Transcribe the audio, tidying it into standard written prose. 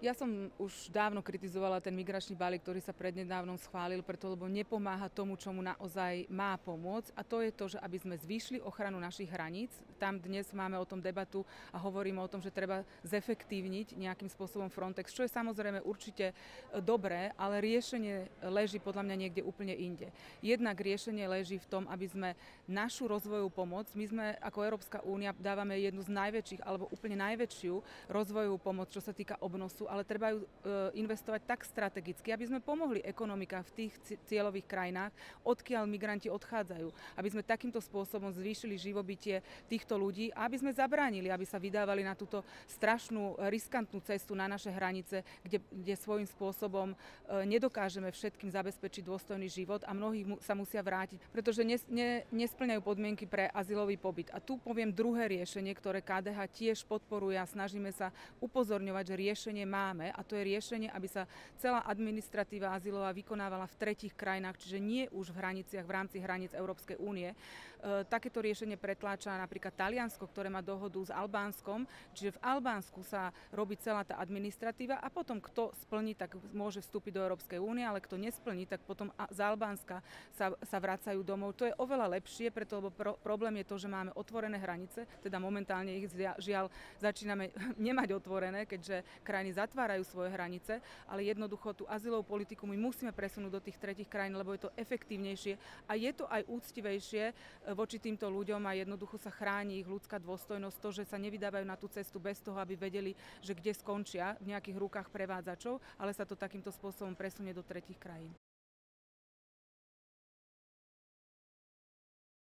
Ja som už dávno kritizovala ten migračný balík, ktorý sa prednedávnom schválil, lebo nepomáha tomu, čomu naozaj má pomôcť. A to je to, že aby sme zvýšili ochranu našich hraníc. Tam dnes máme o tom debatu a hovoríme o tom, že treba zefektívniť nejakým spôsobom Frontex, čo je samozrejme určite dobré, ale riešenie leží podľa mňa niekde úplne inde. Jednak riešenie leží v tom, aby sme našu rozvojovú pomoc, my sme ako Európska únia dávame jednu z najväčších alebo úplne najväčšiu rozvojovú pomoc, čo sa týka obnosu, ale treba ju investovať tak strategicky, aby sme pomohli ekonomikám v tých cieľových krajinách, odkiaľ migranti odchádzajú. Aby sme takýmto spôsobom zvýšili živobytie týchto ľudí a aby sme zabránili, aby sa vydávali na túto strašnú, riskantnú cestu na naše hranice, kde svojím spôsobom nedokážeme všetkým zabezpečiť dôstojný život a mnohí sa musia vrátiť, pretože nesplňajú podmienky pre azylový pobyt. A tu poviem druhé riešenie, ktoré KDH tiež podporuje a snažíme sa upozorňovať, že riešenie máme, a to je riešenie, aby sa celá administratíva azylová vykonávala v tretích krajinách, čiže nie už v hraniciach, v rámci hraníc Európskej únie. Takéto riešenie pretláča napríklad Taliansko, ktoré má dohodu s Albánskom, čiže v Albánsku sa robí celá tá administratíva a potom kto splní, tak môže vstúpiť do Európskej únie, ale kto nesplní, tak potom z Albánska sa vracajú domov. To je oveľa lepšie, lebo problém je to, že máme otvorené hranice, teda momentálne ich žiaľ začíname nemať otvorené, keďže krajiny zatvárajú svoje hranice, ale jednoducho tú azylovú politiku my musíme presunúť do tých tretích krajín, lebo je to efektívnejšie a je to aj úctivejšie voči týmto ľuďom a jednoducho sa chráni ich ľudská dôstojnosť, to, že sa nevydávajú na tú cestu bez toho, aby vedeli, že kde skončia v nejakých rukách prevádzačov, ale sa to takýmto spôsobom presunie do tretích krajín.